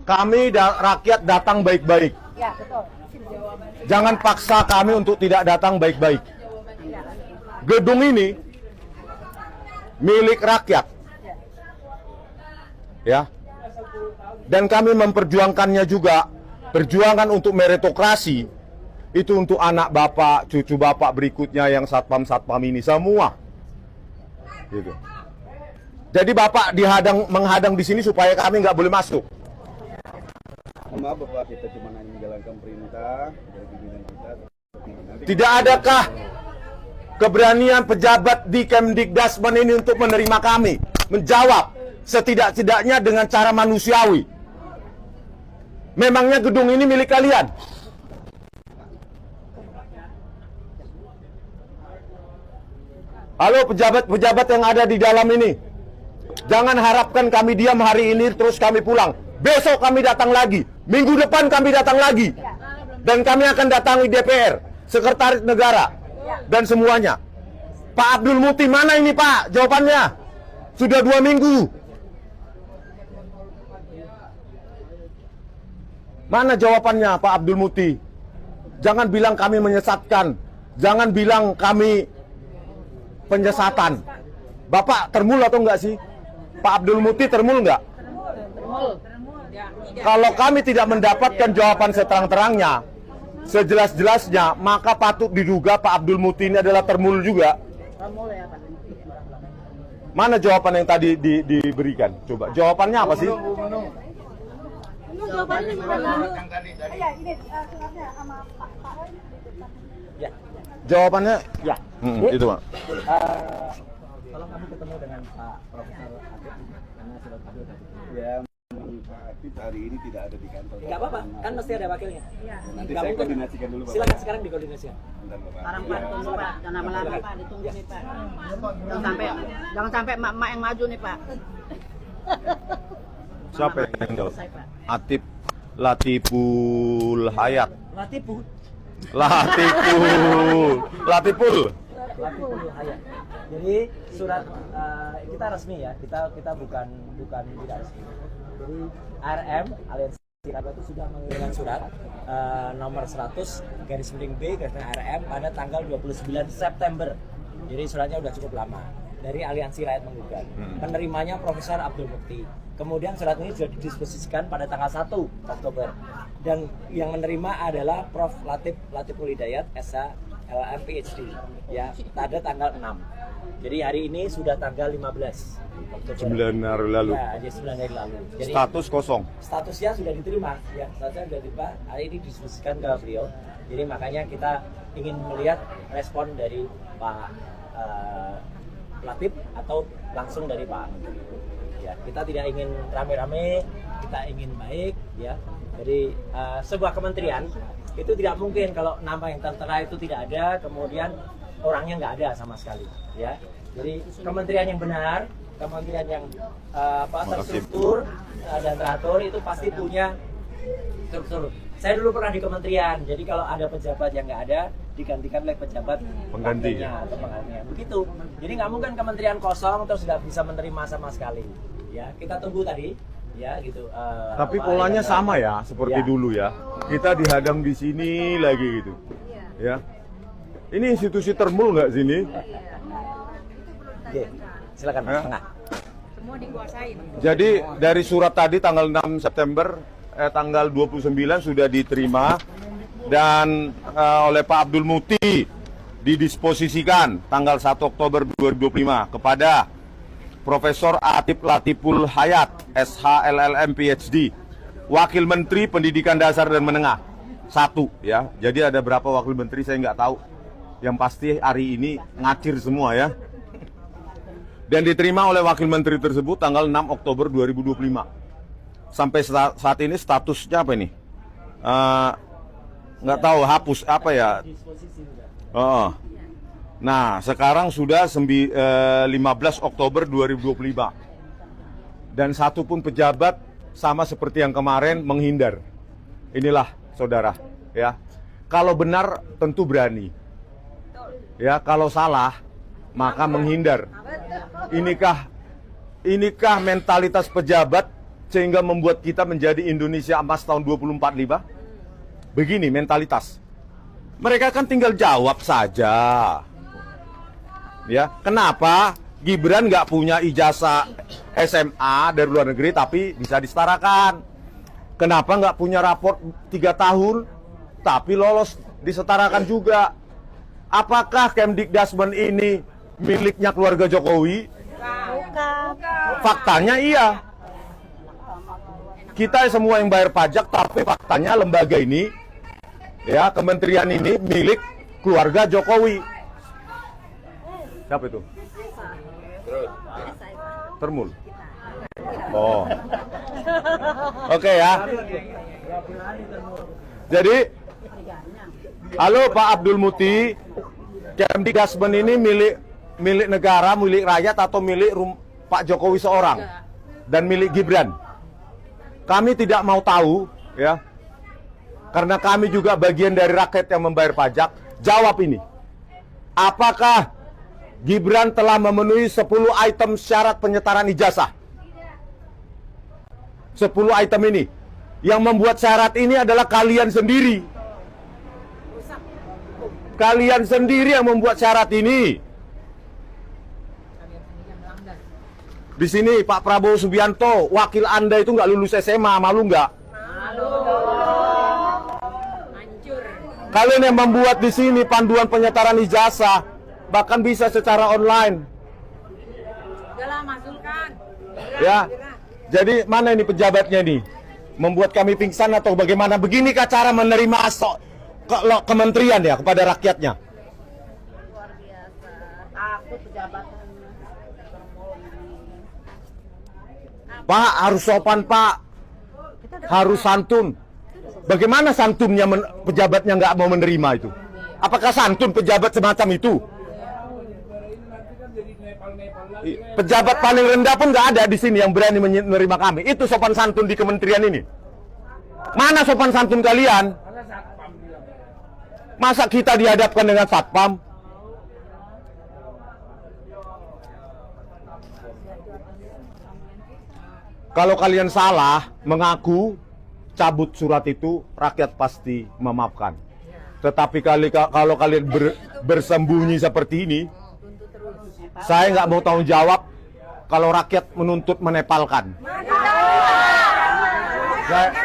kami rakyat datang baik-baik. Ya, betul. Jangan paksa kami untuk tidak datang baik-baik. Gedung ini milik rakyat. Ya. Dan kami memperjuangkannya juga. Perjuangan untuk meritokrasi itu untuk anak bapak, cucu bapak berikutnya yang satpam-satpam ini semua. Gitu. Jadi bapak menghadang di sini supaya kami nggak boleh masuk. Maaf Bapak, kita cuma hanya menjalankan perintah dari pimpinan kita. Tidak adakah keberanian pejabat di Kemdikdasmen ini untuk menerima kami, menjawab setidak-tidaknya dengan cara manusiawi? Memangnya gedung ini milik kalian? Halo pejabat-pejabat yang ada di dalam ini, jangan harapkan kami diam hari ini terus kami pulang. Besok kami datang lagi, minggu depan kami datang lagi, dan kami akan datangi DPR, Sekretaris Negara, dan semuanya. Pak Abdul Muti mana ini Pak? Jawabannya sudah 2 minggu. Mana jawabannya Pak Abdul Muti? Jangan bilang kami menyesatkan, jangan bilang kami penyesatan. Bapak termul atau enggak sih? Pak Abdul Muti termul enggak? Termul. Kalau kami tidak mendapatkan jawaban seterang-terangnya, sejelas-jelasnya, maka patut diduga Pak Abdul Muti ini adalah termul juga. Termul ya, Pak. Mana jawaban yang tadi diberikan? Coba, jawabannya apa sih? Jawabannya iya, ini suratnya sama Pak Roy. Ya. Jawabannya, ya. Itu Pak. Tolong kami ketemu dengan Pak Profesor Atip karena sudah hadir tadi. Ya, Pak Atip hari ini tidak ada di kantor. Enggak apa-apa, kan mesti ada wakilnya. Iya. Nanti Nggak saya mungkin. koordinasikan dulu Bapak. Silakan sekarang dikoordinasikan. Bentar Bapak. Sekarang Pak, tunggu Pak. Jangan lama-lama Pak, ditunggu nih Pak. Jangan sampai emak-emak yang maju nih Pak. Siapa yang jawab? Atip Latiful Hayat. Latiful Hayat. Jadi surat kita resmi ya, kita bukan tidak resmi. Jadi ARM Aliansi Rakyat itu sudah mengirimkan surat nomor 100 garis miring B garis miring ARM pada tanggal 29 September. Jadi suratnya udah cukup lama dari Aliansi Rakyat Menggugat. Penerimanya Profesor Abdul Mukti. Kemudian surat ini sudah didiskusikan pada tanggal 1 Oktober. Dan yang menerima adalah Prof. Latiful Hidayat, SH, LLM, PhD. Ya, pada tanggal 6. Jadi hari ini sudah tanggal 15 Oktober. 9 hari lalu. Ya, jadi 9 hari lalu. Jadi, Status kosong. statusnya sudah diterima. Ya, statusnya sudah diterima. Hari ini didiskusikan ke beliau. Jadi makanya kita ingin melihat respon dari Pak Latif atau langsung dari Pak Menteri. Ya, kita tidak ingin rame-rame, kita ingin baik, ya. Jadi sebuah kementerian itu tidak mungkin kalau nama yang tertera itu tidak ada, kemudian orangnya nggak ada sama sekali, ya. Jadi kementerian yang benar, kementerian yang terstruktur dan teratur itu pasti punya struktur. Saya dulu pernah di kementerian, jadi kalau ada pejabat yang nggak ada, digantikan oleh pejabat penggantinya atau penggantinya. Begitu. Jadi nggak mungkin kementerian kosong terus nggak bisa menerima sama sekali. Ya, kita tunggu tadi, ya gitu. Tapi polanya sama ya, seperti dulu ya. Kita dihadang di sini lagi gitu. Ya. Ini institusi termul nggak sini? Oke, silakan Mas, tengah. Semua dikuasai. Jadi dari surat tadi tanggal 6 September, tanggal 29 sudah diterima dan oleh Pak Abdul Muti didisposisikan tanggal 1 Oktober 2025 kepada Profesor Atip Latiful Hayat, SH, LLM, PhD, Wakil Menteri Pendidikan Dasar dan Menengah. 1 ya. Jadi ada berapa wakil menteri saya nggak tahu. Yang pasti hari ini ngacir semua ya. Dan diterima oleh wakil menteri tersebut tanggal 6 Oktober 2025. Sampai saat ini statusnya apa ini? Nggak tahu, hapus apa ya? Nah, sekarang sudah 15 Oktober 2025. Dan satu pun pejabat sama seperti yang kemarin menghindar. Inilah saudara, ya. Kalau benar tentu berani. Ya, kalau salah maka menghindar. Inikah mentalitas pejabat sehingga membuat kita menjadi Indonesia Emas tahun 2045? Begini mentalitas. Mereka kan tinggal jawab saja. Ya, kenapa Gibran nggak punya ijazah SMA dari luar negeri tapi bisa disetarakan? Kenapa nggak punya raport 3 tahun tapi lolos disetarakan juga? Apakah Kemdikdasmen ini miliknya keluarga Jokowi? Faktanya iya. Kita semua yang bayar pajak, tapi faktanya lembaga ini, ya, kementerian ini milik keluarga Jokowi. Siapa itu? Termul. Oh. Oke ya. Jadi, halo Pak Abdul Muti, Kemdikdasmen ini milik negara, milik rakyat atau milik Pak Jokowi seorang dan milik Gibran? Kami tidak mau tahu, ya, karena kami juga bagian dari rakyat yang membayar pajak. Jawab ini, apakah Gibran telah memenuhi 10 item syarat penyetaraan ijazah? 10 item ini. Yang membuat syarat ini adalah kalian sendiri. Kalian sendiri yang membuat syarat ini. Di sini Pak Prabowo Subianto, wakil Anda itu nggak lulus SMA, malu nggak? Malu. Hancur. Kalian yang membuat di sini panduan penyetaraan ijazah, bahkan bisa secara online. Udahlah, masukkan. Ya. Jadi mana ini pejabatnya nih? Membuat kami pingsan atau bagaimana? Beginikah cara menerima kementerian ya kepada rakyatnya? Luar biasa. Takut pejabatannya. Pak, harus sopan Pak. Harus santun. Bagaimana santunnya pejabatnya nggak mau menerima itu? Apakah santun pejabat semacam itu? Pejabat paling rendah pun nggak ada di sini yang berani menerima kami. Itu sopan santun di kementerian ini. Mana sopan santun kalian? Masa kita dihadapkan dengan satpam? Kalau kalian salah mengaku cabut surat itu, rakyat pasti memaafkan. Tetapi kalau kalian bersembunyi seperti ini, saya nggak mau tanggung jawab kalau rakyat menuntut menepalkan.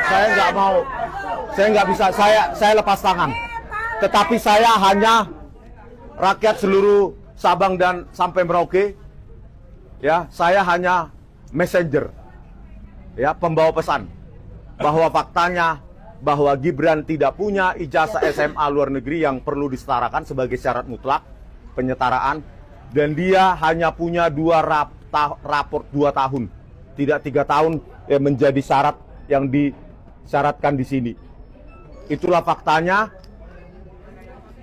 Saya nggak mau, saya nggak bisa, saya lepas tangan. Tetapi saya hanya rakyat seluruh Sabang dan sampai Merauke, ya, saya hanya messenger. Ya, pembawa pesan bahwa faktanya bahwa Gibran tidak punya ijazah SMA luar negeri yang perlu disetarakan sebagai syarat mutlak penyetaraan, dan dia hanya punya 2 raport 2 tahun, tidak 3 tahun yang menjadi syarat yang disyaratkan di sini. Itulah faktanya.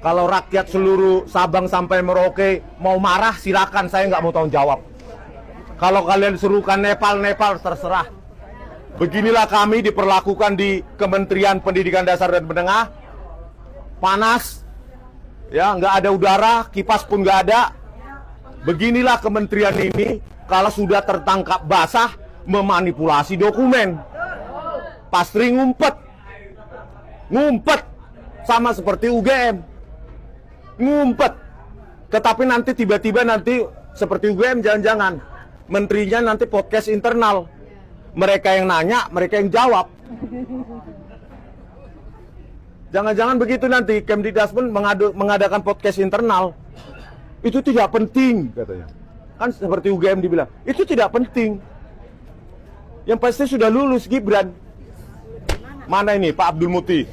Kalau rakyat seluruh Sabang sampai Merauke mau marah, silakan, saya nggak mau tanggung jawab. Kalau kalian serukan Nepal, terserah. Beginilah kami diperlakukan di Kementerian Pendidikan Dasar dan Menengah. Panas, ya, nggak ada udara, kipas pun nggak ada. Beginilah kementerian ini kalau sudah tertangkap basah memanipulasi dokumen. Pasti ngumpet sama seperti UGM, ngumpet. Tetapi nanti tiba-tiba nanti seperti UGM, jangan-jangan menterinya nanti podcast internal. Mereka yang nanya, mereka yang jawab. Jangan-jangan begitu nanti Kemdikdasmen mengadakan podcast internal. Itu tidak penting katanya. Kan seperti UGM dibilang, itu tidak penting. Yang pasti sudah lulus Gibran. Mana ini Pak Abdul Muti?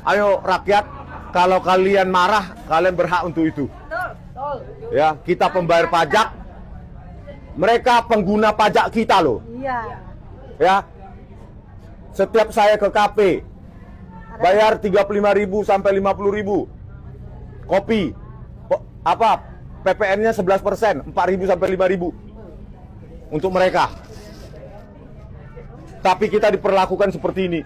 Ayo rakyat, kalau kalian marah, kalian berhak untuk itu. Ya, kita pembayar pajak. Mereka pengguna pajak kita loh. Iya. Ya. Setiap saya ke KP bayar 35.000 sampai 50.000. Kopi apa? PPN-nya 11%, 4.000 sampai 5.000 untuk mereka. Tapi kita diperlakukan seperti ini.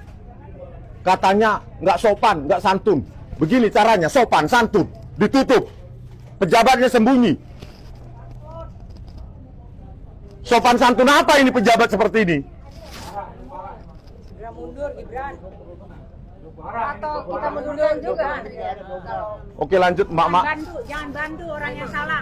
Katanya nggak sopan, nggak santun. Begini caranya, sopan, santun, ditutup. Pejabatnya sembunyi. Sopan santun apa ini pejabat seperti ini? Segera mundur Gibran. Atau kita mundur juga. Oke lanjut, Mak. Jangan bantu orang yang salah.